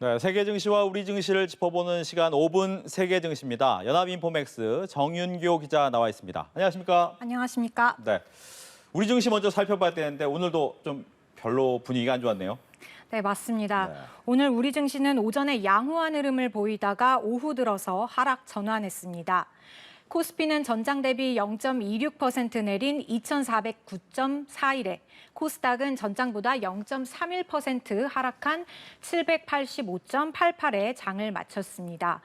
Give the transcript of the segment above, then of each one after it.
네, 세계 증시와 우리 증시를 짚어보는 시간 5분 세계 증시입니다. 연합인포맥스 정윤교 기자 나와 있습니다. 안녕하십니까? 안녕하십니까? 네, 우리 증시 먼저 살펴봐야 되는데 오늘도 좀 별로 분위기가 안 좋았네요. 네, 맞습니다. 네. 오늘 우리 증시는 오전에 양호한 흐름을 보이다가 오후 들어서 하락 전환했습니다. 코스피는 전장 대비 0.26% 내린 2,409.41에, 코스닥은 전장보다 0.31% 하락한 785.88에 장을 마쳤습니다.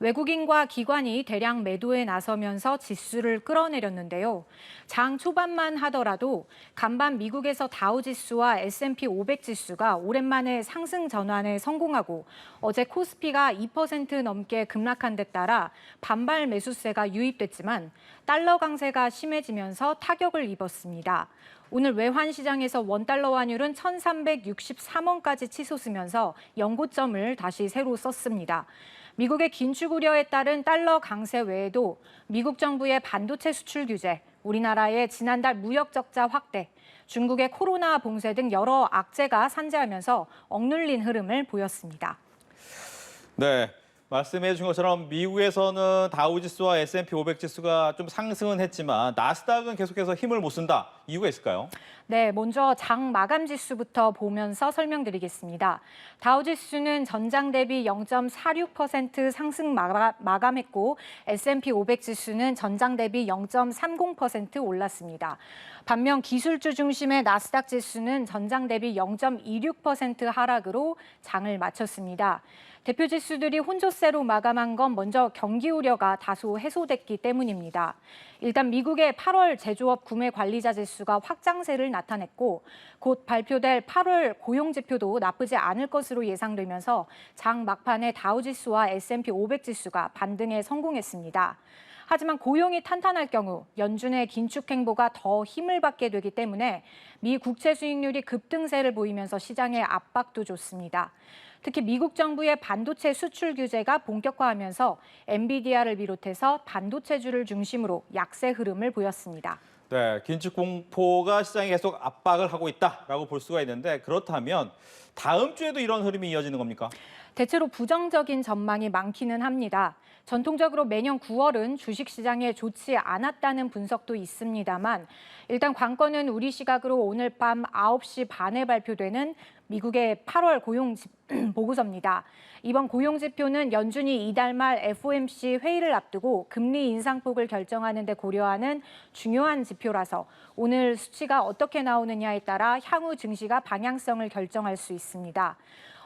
외국인과 기관이 대량 매도에 나서면서 지수를 끌어내렸는데요. 장 초반만 하더라도 간밤 미국에서 다우지수와 S&P 500 지수가 오랜만에 상승 전환에 성공하고 어제 코스피가 2% 넘게 급락한 데 따라 반발 매수세가 유입됐지만 달러 강세가 심해지면서 타격을 입었습니다. 오늘 외환 시장에서 원달러 환율은 1,363원까지 치솟으면서 연고점을 다시 새로 썼습니다. 미국의 긴축 우려에 따른 달러 강세 외에도 미국 정부의 반도체 수출 규제, 우리나라의 지난달 무역 적자 확대, 중국의 코로나 봉쇄 등 여러 악재가 산재하면서 억눌린 흐름을 보였습니다. 네, 말씀해 주신 것처럼 미국에서는 다우지수와 S&P 500 지수가 좀 상승은 했지만 나스닥은 계속해서 힘을 못 쓴다. 이유가 있을까요? 네, 먼저 장 마감 지수부터 보면서 설명드리겠습니다. 다우 지수는 전장 대비 0.46% 상승 마감했고 S&P 500 지수는 전장 대비 0.30% 올랐습니다. 반면 기술주 중심의 나스닥 지수는 전장 대비 0.26% 하락으로 장을 마쳤습니다. 대표 지수들이 혼조세로 마감한 건 먼저 경기 우려가 다소 해소됐기 때문입니다. 일단 미국의 8월 제조업 구매 관리자 지수가 확장세를 나타냈고 곧 발표될 8월 고용 지표도 나쁘지 않을 것으로 예상되면서 장 막판에 다우 지수와 S&P 500 지수가 반등에 성공했습니다. 하지만 고용이 탄탄할 경우 연준의 긴축 행보가 더 힘을 받게 되기 때문에 미 국채 수익률이 급등세를 보이면서 시장의 압박도 줬습니다. 특히 미국 정부의 반도체 수출 규제가 본격화하면서 엔비디아를 비롯해서 반도체주를 중심으로 약세 흐름을 보였습니다. 네, 긴축 공포가 시장에 계속 압박을 하고 있다라고 볼 수가 있는데 그렇다면 다음 주에도 이런 흐름이 이어지는 겁니까? 대체로 부정적인 전망이 많기는 합니다. 전통적으로 매년 9월은 주식시장에 좋지 않았다는 분석도 있습니다만 일단 관건은 우리 시각으로 오늘 밤 9시 반에 발표되는 미국의 8월 고용 보고서입니다. 이번 고용 지표는 연준이 이달 말 FOMC 회의를 앞두고 금리 인상폭을 결정하는 데 고려하는 중요한 지표라서 오늘 수치가 어떻게 나오느냐에 따라 향후 증시가 방향성을 결정할 수 있습니다.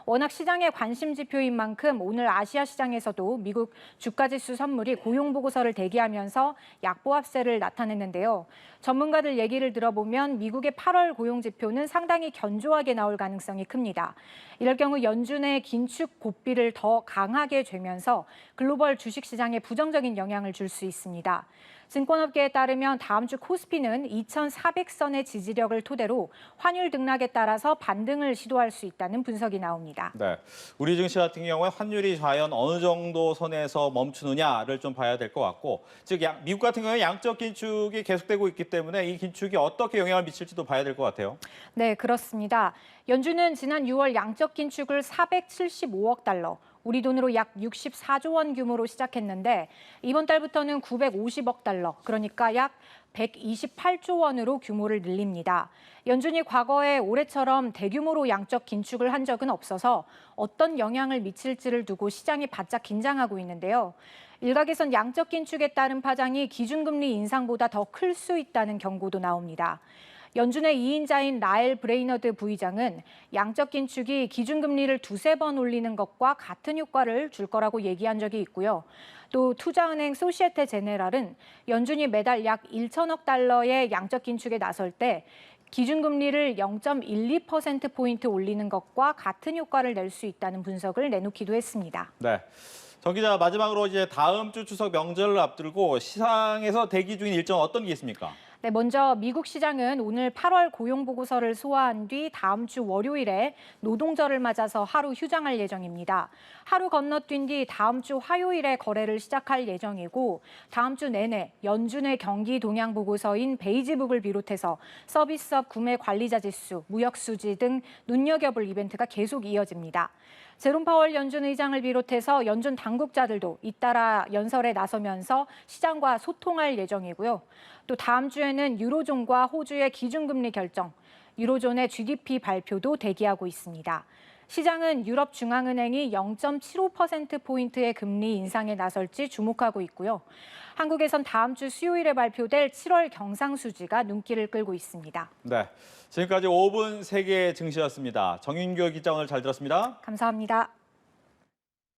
워낙 시장의 관심 지표인 만큼 오늘 아시아 시장에서도 미국 주가지수 선물이 고용 보고서를 대기하면서 약보합세를 나타냈는데요. 전문가들 얘기를 들어보면 미국의 8월 고용 지표는 상당히 견조하게 나올 가능성이 큽니다. 이럴 경우 연준의 긴축 고삐를 더 강하게 죄면서 글로벌 주식시장에 부정적인 영향을 줄 수 있습니다. 증권업계에 따르면 다음 주 코스피는 2,400선의 지지력을 토대로 환율 등락에 따라서 반등을 시도할 수 있다는 분석이 나옵니다. 네, 우리 증시 같은 경우에 환율이 과연 어느 정도 선에서 멈추느냐를 좀 봐야 될 것 같고, 즉 미국 같은 경우에 양적 긴축이 계속되고 있기 때문에 이 긴축이 어떻게 영향을 미칠지도 봐야 될 것 같아요. 네, 그렇습니다. 연준은 지난 6월 양적 긴축을 475억 달러, 우리 돈으로 약 64조 원 규모로 시작했는데 이번 달부터는 950억 달러, 그러니까 약 128조 원으로 규모를 늘립니다. 연준이 과거에 올해처럼 대규모로 양적 긴축을 한 적은 없어서 어떤 영향을 미칠지를 두고 시장이 바짝 긴장하고 있는데요. 일각에선 양적 긴축에 따른 파장이 기준금리 인상보다 더 클 수 있다는 경고도 나옵니다. 연준의 2인자인 라엘 브레이너드 부의장은 양적 긴축이 기준금리를 두세 번 올리는 것과 같은 효과를 줄 거라고 얘기한 적이 있고요. 또 투자은행 소시에테 제네랄은 연준이 매달 약 1천억 달러의 양적 긴축에 나설 때 기준금리를 0.12%포인트 올리는 것과 같은 효과를 낼 수 있다는 분석을 내놓기도 했습니다. 네. 정 기자, 마지막으로 이제 다음 주 추석 명절을 앞두고 시장에서 대기 중인 일정 어떤 게 있습니까? 네, 먼저 미국 시장은 오늘 8월 고용 보고서를 소화한 뒤 다음 주 월요일에 노동절을 맞아서 하루 휴장할 예정입니다. 하루 건너뛴 뒤 다음 주 화요일에 거래를 시작할 예정이고 다음 주 내내 연준의 경기 동향 보고서인 베이지북을 비롯해서 서비스업 구매 관리자 지수, 무역 수지 등 눈여겨볼 이벤트가 계속 이어집니다. 제롬 파월 연준 의장을 비롯해서 연준 당국자들도 잇따라 연설에 나서면서 시장과 소통할 예정이고요. 또 다음 주에는 유로존과 호주의 기준금리 결정, 유로존의 GDP 발표도 대기하고 있습니다. 시장은 유럽 중앙은행이 0.75%포인트의 금리 인상에 나설지 주목하고 있고요. 한국에선 다음 주 수요일에 발표될 7월 경상수지가 눈길을 끌고 있습니다. 네, 지금까지 5분 세계 증시였습니다. 정윤교 기자 오늘 잘 들었습니다. 감사합니다.